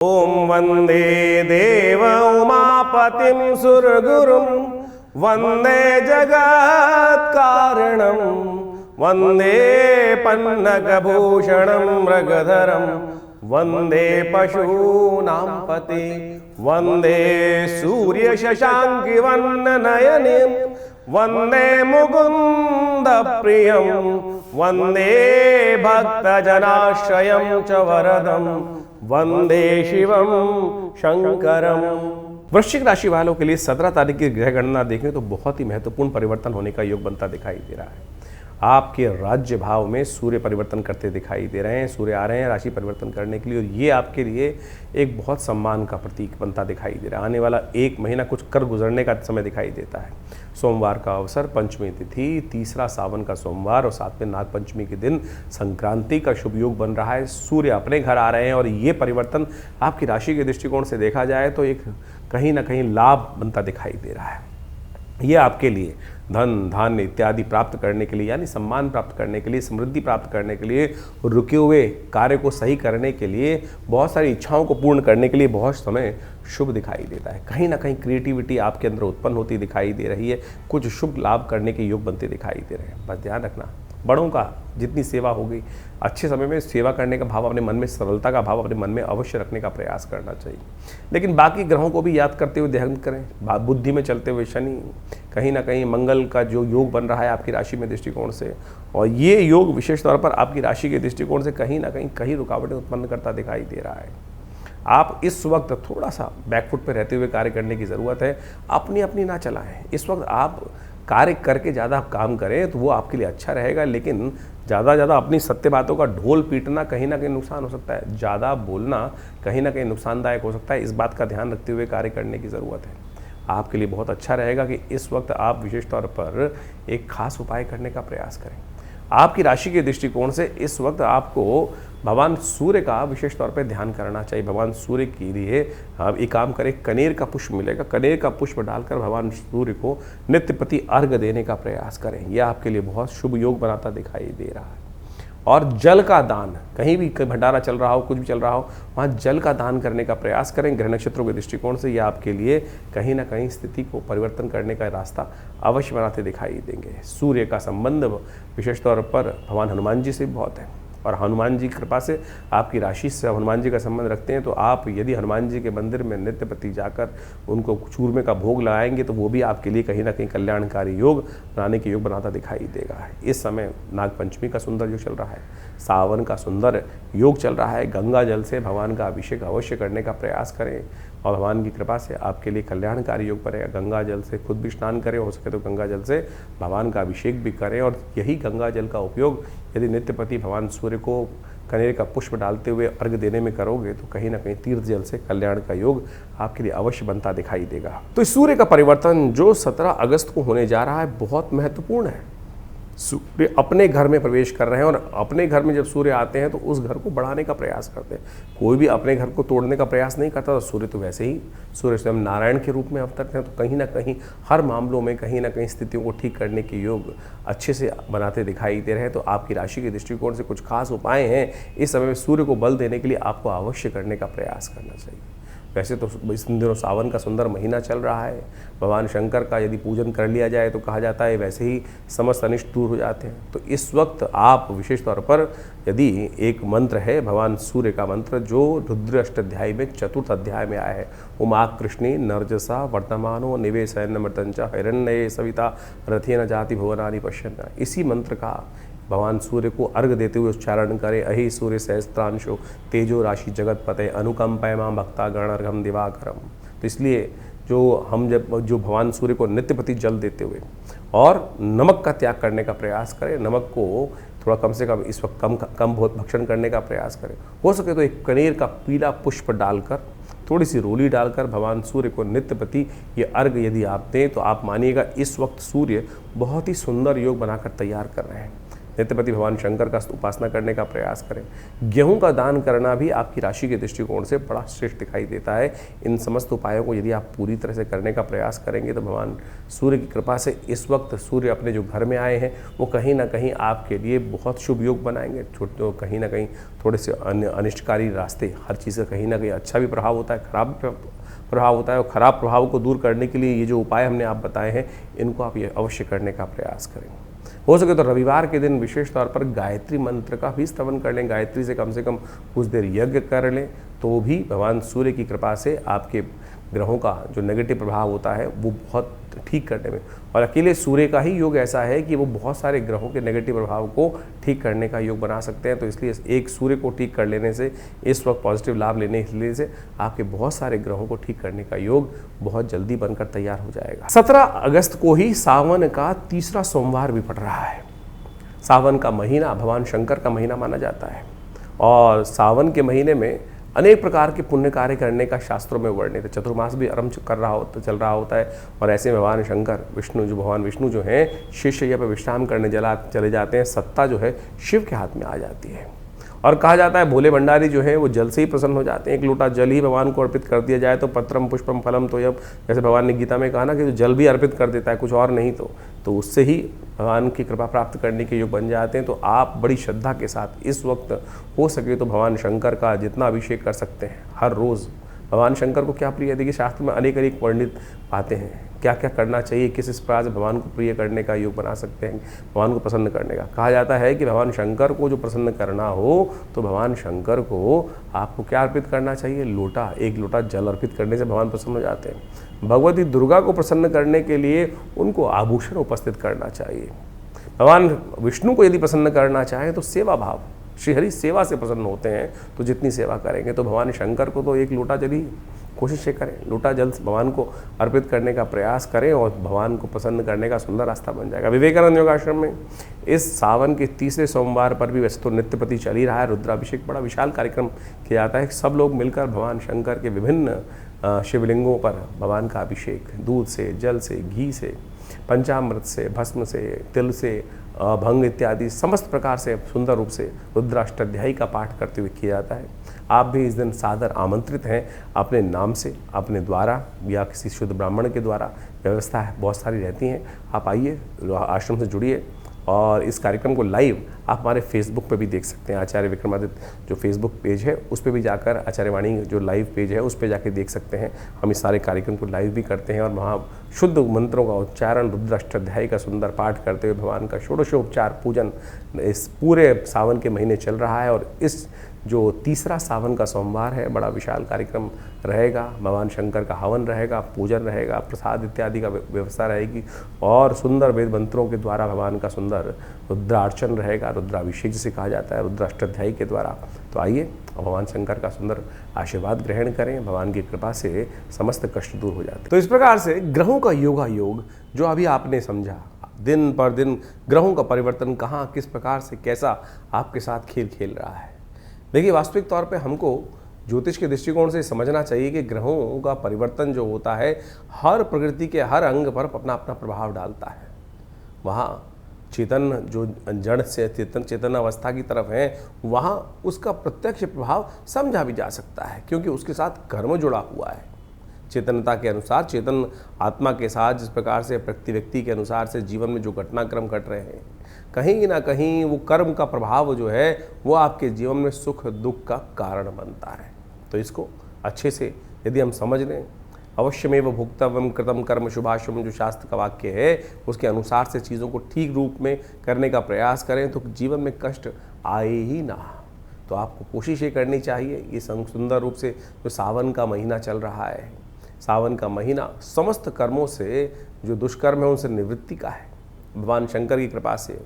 ओम वंदे देव उमापतिं सुरगुरुं वंदे जगत् कारणं वंदे पन्नगभूषणं मृगधरं वंदे पशूनां पते वंदे सूर्य शशांकि वन्ननयनिं वंदे मुकुंद प्रियं वंदे भक्तजनाश्रयं च वरदं वंदे शिवम शंकरम। वृश्चिक राशि वालों के लिए 17 तारीख की ग्रह गणना देखें तो बहुत ही महत्वपूर्ण परिवर्तन होने का योग बनता दिखाई दे रहा है। आपके राज्य भाव में सूर्य परिवर्तन करते दिखाई दे रहे हैं। सूर्य आ रहे हैं राशि परिवर्तन करने के लिए और ये आपके लिए एक बहुत सम्मान का प्रतीक बनता दिखाई दे रहा है। आने वाला एक महीना कुछ कर गुजरने का समय दिखाई देता है। सोमवार का अवसर, पंचमी तिथि, तीसरा सावन का सोमवार और साथ में नाग पंचमी के दिन संक्रांति का शुभ योग बन रहा है। सूर्य अपने घर आ रहे हैं और ये परिवर्तन आपकी राशि के दृष्टिकोण से देखा जाए तो एक कहीं ना कहीं लाभ बनता दिखाई दे रहा है। ये आपके लिए धन धान्य इत्यादि प्राप्त करने के लिए, यानी सम्मान प्राप्त करने के लिए, समृद्धि प्राप्त करने के लिए, रुके हुए कार्य को सही करने के लिए, बहुत सारी इच्छाओं को पूर्ण करने के लिए बहुत समय शुभ दिखाई देता है। कहीं ना कहीं क्रिएटिविटी आपके अंदर उत्पन्न होती दिखाई दे रही है। कुछ शुभ लाभ करने के योग बनते दिखाई दे रहे हैं। बस ध्यान रखना, बड़ों का जितनी सेवा होगी, अच्छे समय में सेवा करने का भाव अपने मन में, सरलता का भाव अपने मन में अवश्य रखने का प्रयास करना चाहिए। लेकिन बाकी ग्रहों को भी याद करते हुए ध्यान करें। बुद्धि में चलते हुए शनि, कहीं ना कहीं मंगल का जो योग बन रहा है आपकी राशि में दृष्टिकोण से, और ये योग विशेष तौर पर आपकी राशि के दृष्टिकोण से कहीं ना कहीं रुकावटें उत्पन्न करता दिखाई दे रहा है। आप इस वक्त थोड़ा सा बैकफुट पर रहते हुए कार्य करने की ज़रूरत है। अपनी ना चलाएं। इस वक्त आप कार्य करके ज़्यादा काम करें तो वो आपके लिए अच्छा रहेगा, लेकिन ज़्यादा अपनी सत्य बातों का ढोल पीटना कहीं ना कहीं नुकसान हो सकता है। ज़्यादा बोलना कहीं ना कहीं नुकसानदायक हो सकता है। इस बात का ध्यान रखते हुए कार्य करने की ज़रूरत है। आपके लिए बहुत अच्छा रहेगा कि इस वक्त आप विशेष तौर पर एक खास उपाय करने का प्रयास करें। आपकी राशि के दृष्टिकोण से इस वक्त आपको भगवान सूर्य का विशेष तौर पर ध्यान करना चाहिए। भगवान सूर्य के लिए आप एक काम करें, कनेर का पुष्प मिलेगा, कनेर का पुष्प डालकर भगवान सूर्य को नित्य प्रति अर्घ देने का प्रयास करें। यह आपके लिए बहुत शुभ योग बनाता दिखाई दे रहा है। और जल का दान, कहीं भी भंडारा चल रहा हो, कुछ भी चल रहा हो, वहाँ जल का दान करने का प्रयास करें। ग्रह नक्षत्रों के दृष्टिकोण से यह आपके लिए कहीं ना कहीं स्थिति को परिवर्तन करने का रास्ता अवश्य बनाते दिखाई देंगे। सूर्य का संबंध विशेष तौर पर भगवान हनुमान जी से बहुत है और हनुमान जी की कृपा से आपकी राशि से हनुमान जी का संबंध रखते हैं, तो आप यदि हनुमान जी के मंदिर में नित्य प्रति जाकर उनको चूरमे का भोग लगाएंगे तो वो भी आपके लिए कहीं ना कहीं कल्याणकारी योग बनाने के योग बनाता दिखाई देगा। इस समय नाग पंचमी का सुंदर योग चल रहा है, सावन का सुंदर योग चल रहा है। गंगा जल से भगवान का अभिषेक अवश्य करने का प्रयास करें और भगवान की कृपा से आपके लिए कल्याणकारी योग पड़ेगा। गंगा जल से खुद भी स्नान करें, हो सके तो गंगा जल से भगवान का अभिषेक भी करें और यही गंगा जल का उपयोग यदि नित्य प्रति भगवान सूर्य को कनेर का पुष्प डालते हुए अर्घ देने में करोगे तो कहीं ना कहीं तीर्थ जल से कल्याण का योग आपके लिए अवश्य बनता दिखाई देगा। तो इस सूर्य का परिवर्तन जो 17 अगस्त को होने जा रहा है बहुत महत्वपूर्ण है। सूर्य अपने घर में प्रवेश कर रहे हैं और अपने घर में जब सूर्य आते हैं तो उस घर को बढ़ाने का प्रयास करते हैं। कोई भी अपने घर को तोड़ने का प्रयास नहीं करता। तो सूर्य तो वैसे ही, सूर्य स्वयं नारायण के रूप में अवतरते हैं, तो कहीं ना कहीं हर मामलों में कहीं ना कहीं स्थितियों को ठीक करने के योग अच्छे से बनाते दिखाई दे रहे हैं। तो आपकी राशि के दृष्टिकोण से कुछ खास उपाय हैं इस समय में सूर्य को बल देने के लिए आपको अवश्य करने का प्रयास करना चाहिए। वैसे तो इस दिनों सावन का सुंदर महीना चल रहा है। भगवान शंकर का यदि पूजन कर लिया जाए तो कहा जाता है वैसे ही समस्त अनिष्ट दूर हो जाते हैं। तो इस वक्त आप विशेष तौर पर यदि एक मंत्र है भगवान सूर्य का मंत्र जो रुद्र अष्टाध्यायी में 4th अध्याय में आया है, उमा कृष्णे नर्जसा वर्तमानो निवेशयन मृतंच हिरण्ये सविता रथेन जाति भुवनानि पश्यन्, इसी मंत्र का भगवान सूर्य को अर्घ देते हुए उच्चारण करें। अहि सूर्य सहस्त्रांशो तेजो राशि जगतपते अनुकंपय मां भक्ता गणर्घम दिवाकरम। तो इसलिए जो भगवान सूर्य को नित्य प्रति जल देते हुए और नमक का त्याग करने का प्रयास करें। नमक को थोड़ा कम से कम इस वक्त कम बहुत भक्षण करने का प्रयास करें। हो सके तो एक कनेर का पीला पुष्प डालकर, थोड़ी सी रोली डालकर भगवान सूर्य को नित्य प्रति ये अर्घ यदि आप दें तो आप मानिएगा इस वक्त सूर्य बहुत ही सुंदर योग बनाकर तैयार कर रहे हैं। नित्यपति भगवान शंकर का उपासना करने का प्रयास करें। गेहूं का दान करना भी आपकी राशि के दृष्टिकोण से बड़ा श्रेष्ठ दिखाई देता है। इन समस्त उपायों को यदि आप पूरी तरह से करने का प्रयास करेंगे तो भगवान सूर्य की कृपा से इस वक्त सूर्य अपने जो घर में आए हैं वो कहीं ना कहीं आपके लिए बहुत शुभ योग बनाएंगे। छोटे कहीं ना कहीं थोड़े से अनिष्टकारी रास्ते, हर चीज़ का कहीं ना कहीं अच्छा भी प्रभाव होता है, खराब प्रभाव होता है, और ख़राब प्रभाव को दूर करने के लिए ये जो उपाय हमने आप बताए हैं इनको आप ये अवश्य करने का प्रयास करें। हो सके तो रविवार के दिन विशेष तौर पर गायत्री मंत्र का भी स्तवन कर लें, गायत्री से कम कुछ देर यज्ञ कर लें, तो भी भगवान सूर्य की कृपा से आपके ग्रहों का जो नेगेटिव प्रभाव होता है वो बहुत ठीक करने में, और अकेले सूर्य का ही योग ऐसा है कि वो बहुत सारे ग्रहों के नेगेटिव प्रभाव को ठीक करने का योग बना सकते हैं। तो इसलिए एक सूर्य को ठीक कर लेने से, इस वक्त पॉजिटिव लाभ लेने के लिए से आपके बहुत सारे ग्रहों को ठीक करने का योग बहुत जल्दी बनकर तैयार हो जाएगा। 17 अगस्त को ही सावन का तीसरा सोमवार भी पड़ रहा है। सावन का महीना भगवान शंकर का महीना माना जाता है, और सावन के महीने में अनेक प्रकार के पुण्य कार्य करने का शास्त्रों में वर्णित है। चतुर्मास भी आरंभ चल रहा होता है, और ऐसे में भगवान शंकर भगवान विष्णु जो हैं शेषशय्या पर विश्राम करने चले जाते हैं। सत्ता जो है शिव के हाथ में आ जाती है, और कहा जाता है भोले भंडारी जो है वो जल से ही प्रसन्न हो जाते हैं। एक लोटा जल ही भगवान को अर्पित कर दिया जाए तो पत्रम पुष्पम फलम तोयम, जैसे भगवान ने गीता में कहा ना कि जो जल भी अर्पित कर देता है, कुछ और नहीं तो उससे ही भगवान की कृपा प्राप्त करने के योग बन जाते हैं। तो आप बड़ी श्रद्धा के साथ इस वक्त हो सके तो भगवान शंकर का जितना अभिषेक कर सकते हैं हर रोज़। भगवान शंकर को क्या प्रिय है, देखिए शास्त्र में अनेक वर्णित पाते हैं क्या क्या करना चाहिए, किस प्रकार से भगवान को प्रिय करने का योग बना सकते हैं, भगवान को प्रसन्न करने का। कहा जाता है कि भगवान शंकर को जो प्रसन्न करना हो तो भगवान शंकर को आपको क्या अर्पित करना चाहिए, एक लोटा जल अर्पित करने से भगवान प्रसन्न हो जाते हैं। भगवती दुर्गा को प्रसन्न करने के लिए उनको आभूषण उपस्थित करना चाहिए। भगवान विष्णु को यदि प्रसन्न करना चाहें तो सेवा भाव, श्रीहरि सेवा से प्रसन्न होते हैं, तो जितनी सेवा करेंगे तो भगवान शंकर को तो एक लोटा जल ही कोशिश ये करें, लोटा जल भगवान को अर्पित करने का प्रयास करें, और भगवान को प्रसन्न करने का सुंदर रास्ता बन जाएगा। विवेकानंद योगाश्रम में इस सावन के तीसरे सोमवार पर भी वैसे तो नित्यपति चल ही रहा है, रुद्राभिषेक बड़ा विशाल कार्यक्रम किया जाता है। सब लोग मिलकर भगवान शंकर के विभिन्न शिवलिंगों पर भगवान का अभिषेक दूध से, जल से, घी से, पंचामृत से, भस्म से, तिल से, भंग इत्यादि समस्त प्रकार से सुंदर रूप से रुद्राष्टाध्यायी का पाठ करते हुए किया जाता है। आप भी इस दिन सादर आमंत्रित हैं। अपने नाम से, अपने द्वारा या किसी शुद्ध ब्राह्मण के द्वारा, व्यवस्था है बहुत सारी रहती हैं। आप आइए, आश्रम से जुड़िए, और इस कार्यक्रम को लाइव आप हमारे फेसबुक पे भी देख सकते हैं। आचार्य विक्रमादित्य जो फेसबुक पेज है उस पे भी जाकर, आचार्यवाणी जो लाइव पेज है उस पे जाके देख सकते हैं। हम इस सारे कार्यक्रम को लाइव भी करते हैं, और वहाँ शुद्ध मंत्रों का उच्चारण, रुद्राष्टाध्यायी का सुंदर पाठ करते हुए भगवान का षोडशोपचार पूजन इस पूरे सावन के महीने चल रहा है। और इस जो तीसरा सावन का सोमवार है बड़ा विशाल कार्यक्रम रहेगा। भगवान शंकर का हवन रहेगा, पूजन रहेगा, प्रसाद इत्यादि का व्यवस्था रहेगी, और सुंदर वेद मंत्रों के द्वारा भगवान का सुंदर रुद्रार्चन रहेगा, रुद्राभिषेक जिसे कहा जाता है रुद्राष्टाध्यायी के द्वारा। तो आइए भगवान शंकर का सुंदर आशीर्वाद ग्रहण करें, भगवान की कृपा से समस्त कष्ट दूर हो जाते हैं। तो इस प्रकार से ग्रहों का योग जो अभी आपने समझा, दिन पर दिन ग्रहों का परिवर्तन कहाँ, किस प्रकार से, कैसा आपके साथ खेल खेल रहा है। देखिए, वास्तविक तौर पे हमको ज्योतिष के दृष्टिकोण से समझना चाहिए कि ग्रहों का परिवर्तन जो होता है हर प्रकृति के हर अंग पर अपना अपना प्रभाव डालता है। वहाँ चेतन जो जड़ से चेतन अवस्था की तरफ है, वहाँ उसका प्रत्यक्ष प्रभाव समझा भी जा सकता है, क्योंकि उसके साथ कर्म जुड़ा हुआ है। चेतनता के अनुसार, चेतन आत्मा के साथ जिस प्रकार से प्रति व्यक्ति के अनुसार से जीवन में जो घटनाक्रम घट रहे हैं, कहीं ना कहीं वो कर्म का प्रभाव जो है वो आपके जीवन में सुख दुख का कारण बनता है। तो इसको अच्छे से यदि हम समझ लें, अवश्यमेव भुक्तव्यम कृतम कर्म शुभाशुभम जो शास्त्र का वाक्य है, उसके अनुसार से चीज़ों को ठीक रूप में करने का प्रयास करें तो जीवन में कष्ट आए ही ना। तो आपको कोशिश ये करनी चाहिए। ये सुंदर रूप से जो सावन का महीना चल रहा है, सावन का महीना समस्त कर्मों से जो दुष्कर्म है उनसे निवृत्ति का है। भगवान शंकर की कृपा से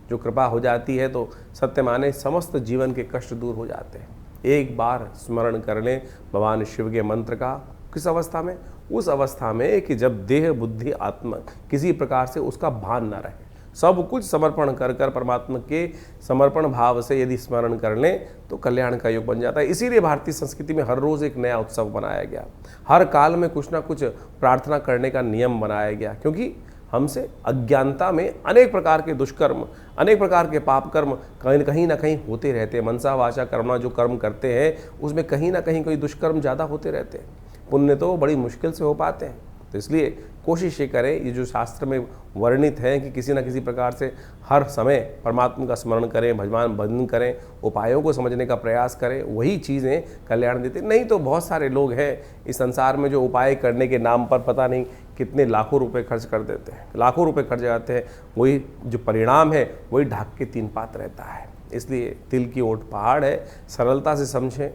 जो कृपा हो जाती है तो सत्य माने समस्त जीवन के कष्ट दूर हो जाते हैं। एक बार स्मरण कर लें भगवान शिव के मंत्र का। किस अवस्था में? उस अवस्था में कि जब देह बुद्धि आत्मा किसी प्रकार से उसका भान न रहे, सब कुछ समर्पण कर कर परमात्मा के समर्पण भाव से यदि स्मरण कर लें तो कल्याण का योग बन जाता है। इसीलिए भारतीय संस्कृति में हर रोज़ एक नया उत्सव बनाया गया, हर काल में कुछ ना कुछ प्रार्थना करने का नियम बनाया गया, क्योंकि हमसे अज्ञानता में अनेक प्रकार के दुष्कर्म, अनेक प्रकार के पाप कर्म कहीं ना कहीं होते रहते हैं। मनसा वाचा कर्मणा जो कर्म करते हैं उसमें कहीं ना कहीं कोई दुष्कर्म ज़्यादा होते रहते हैं, पुण्य तो बड़ी मुश्किल से हो पाते हैं। तो इसलिए कोशिश ये करें, ये जो शास्त्र में वर्णित है कि किसी न किसी प्रकार से हर समय परमात्मा का स्मरण करें, भजन करें, उपायों को समझने का प्रयास करें, वही चीज़ें कल्याण देते। नहीं तो बहुत सारे लोग हैं इस संसार में जो उपाय करने के नाम पर पता नहीं कितने लाखों रुपए खर्च कर देते हैं, लाखों रुपए खर्च जाते हैं, वही जो परिणाम है वही ढाक के तीन पात रहता है। इसलिए तिल की ओट पहाड़ है, सरलता से समझें,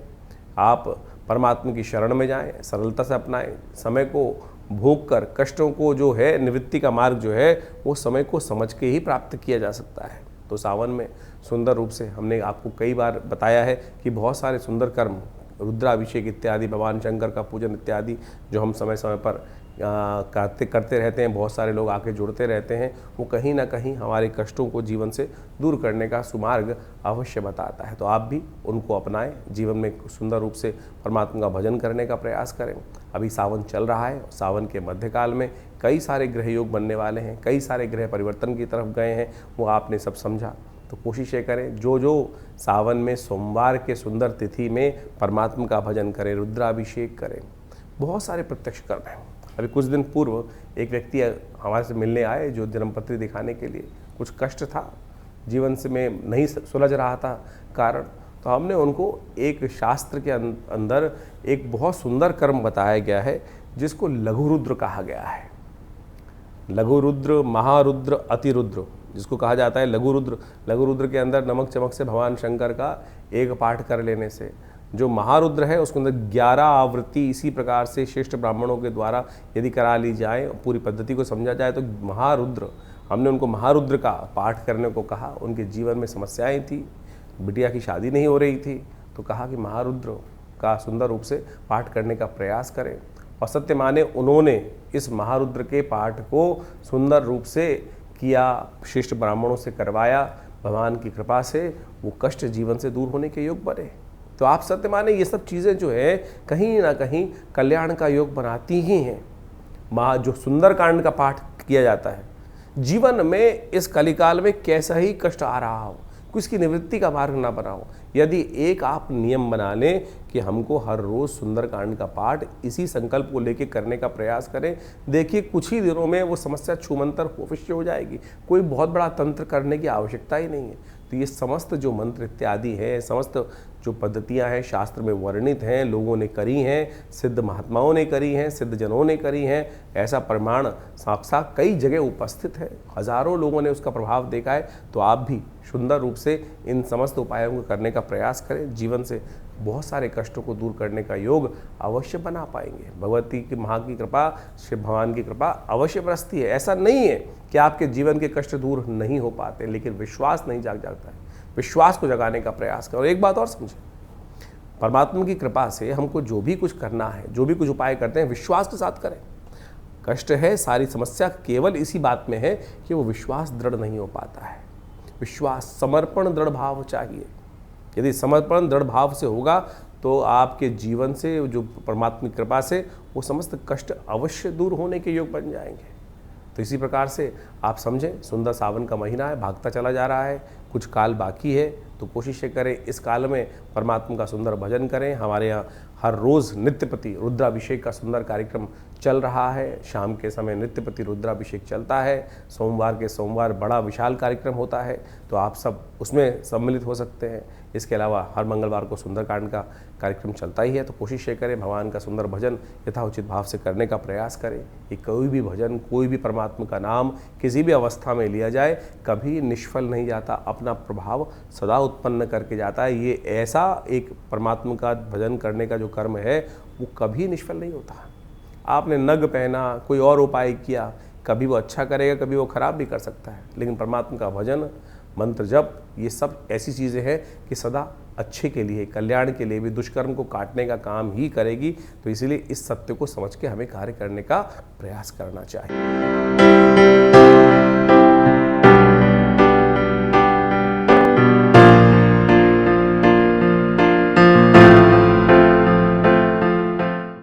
आप परमात्मा की शरण में जाएं, सरलता से अपनाएं, समय को भोग कर कष्टों को जो है निवृत्ति का मार्ग जो है वो समय को समझ के ही प्राप्त किया जा सकता है। तो सावन में सुंदर रूप से हमने आपको कई बार बताया है कि बहुत सारे सुंदर कर्म, रुद्राभिषेक इत्यादि, भगवान शंकर का पूजन इत्यादि जो हम समय समय पर करते रहते हैं, बहुत सारे लोग आके जुड़ते रहते हैं, वो कहीं ना कहीं हमारे कष्टों को जीवन से दूर करने का सुमार्ग अवश्य बताता है। तो आप भी उनको अपनाएं, जीवन में सुंदर रूप से परमात्मा का भजन करने का प्रयास करें। अभी सावन चल रहा है, सावन के मध्यकाल में कई सारे ग्रह योग बनने वाले हैं, कई सारे ग्रह परिवर्तन की तरफ गए हैं, वो आपने सब समझा। तो कोशिश ये करें, जो जो सावन में सोमवार के सुंदर तिथि में परमात्मा का भजन करें, रुद्राभिषेक करें, बहुत सारे प्रत्यक्ष कर्म हैं। अभी कुछ दिन पूर्व एक व्यक्ति हमारे से मिलने आए जो जन्मपत्री दिखाने के लिए, कुछ कष्ट था, जीवन से में नहीं सुलझ रहा था कारण, तो हमने उनको एक शास्त्र के अंदर एक बहुत सुंदर कर्म बताया गया है जिसको लघु रुद्र कहा गया है। लघु रुद्र, महारुद्र, अतिरुद्र जिसको कहा जाता है लघु रुद्र। लघु रुद्र के अंदर नमक चमक से भगवान शंकर का एक पाठ कर लेने से, जो महारुद्र है उसके अंदर 11 आवृत्ति इसी प्रकार से श्रेष्ठ ब्राह्मणों के द्वारा यदि करा ली जाए, पूरी पद्धति को समझा जाए तो महारुद्र, हमने उनको महारुद्र का पाठ करने को कहा। उनके जीवन में समस्याएं थी, बिटिया की शादी नहीं हो रही थी, तो कहा कि महारुद्र का सुंदर रूप से पाठ करने का प्रयास करें। और सत्य माने उन्होंने इस महारुद्र के पाठ को सुंदर रूप से किया, श्रेष्ठ ब्राह्मणों से करवाया, भगवान की कृपा से वो कष्ट जीवन से दूर होने के योग बने। तो आप सत्य माने ये सब चीज़ें जो है कहीं ना कहीं कल्याण का योग बनाती ही हैं। जो सुंदर कांड का पाठ किया जाता है, जीवन में इस कलिकाल में कैसा ही कष्ट आ रहा हो, उसकी निवृत्ति का मार्ग ना बनाओ, यदि एक आप नियम बना लें कि हमको हर रोज़ सुंदरकांड का पाठ इसी संकल्प को लेके करने का प्रयास करें, देखिए कुछ ही दिनों में वो समस्या छूमंतर अवश्य हो जाएगी। कोई बहुत बड़ा तंत्र करने की आवश्यकता ही नहीं है। तो ये समस्त जो मंत्र इत्यादि है, समस्त जो पद्धतियां हैं शास्त्र में वर्णित हैं, लोगों ने करी हैं, सिद्ध महात्माओं ने करी हैं, सिद्ध जनों ने करी हैं, ऐसा प्रमाण साक्षात कई जगह उपस्थित है, हजारों लोगों ने उसका प्रभाव देखा है। तो आप भी सुंदर रूप से इन समस्त उपायों को करने का प्रयास करें, जीवन से बहुत सारे कष्टों को दूर करने का योग अवश्य बना पाएंगे। भगवती की माँ की कृपा, श्री भगवान की कृपा अवश्य बरसती है। ऐसा नहीं है कि आपके जीवन के कष्ट दूर नहीं हो पाते, लेकिन विश्वास नहीं जागता है। विश्वास को जगाने का प्रयास करें। और एक बात और समझें, परमात्मा की कृपा से हमको जो भी कुछ करना है, जो भी कुछ उपाय करते हैं, विश्वास के साथ करें। कष्ट है, सारी समस्या केवल इसी बात में है कि वो विश्वास दृढ़ नहीं हो पाता है। विश्वास, समर्पण, दृढ़ भाव चाहिए। यदि समर्पण दृढ़ भाव से होगा तो आपके जीवन से, जो परमात्मा की कृपा से, वो समस्त कष्ट अवश्य दूर होने के योग बन जाएंगे। तो इसी प्रकार से आप समझें, सुंदर सावन का महीना है, भागता चला जा रहा है, कुछ काल बाकी है, तो कोशिश करें इस काल में परमात्मा का सुंदर भजन करें। हमारे यहाँ हर रोज़ नित्यपति रुद्राभिषेक का सुंदर कार्यक्रम चल रहा है। शाम के समय नित्यपति रुद्राभिषेक चलता है, सोमवार के सोमवार बड़ा विशाल कार्यक्रम होता है, तो आप सब उसमें सम्मिलित हो सकते हैं। इसके अलावा हर मंगलवार को सुंदरकांड का कार्यक्रम चलता ही है। तो कोशिश ये करें भगवान का सुंदर भजन यथाउचित भाव से करने का प्रयास करें। कि कोई भी भजन, कोई भी परमात्मा का नाम किसी भी अवस्था में लिया जाए, कभी निष्फल नहीं जाता, अपना प्रभाव सदा उत्पन्न करके जाता है। ये ऐसा एक परमात्मा का भजन करने का जो कर्म है वो कभी निष्फल नहीं होता। आपने नग पहना, कोई और उपाय किया, कभी वो अच्छा करेगा, कभी वो खराब भी कर सकता है, लेकिन परमात्मा का भजन, मंत्र जप, ये सब ऐसी चीज़ें हैं कि सदा अच्छे के लिए, कल्याण के लिए भी, दुष्कर्म को काटने का काम ही करेगी। तो इसीलिए इस सत्य को समझ के हमें कार्य करने का प्रयास करना चाहिए।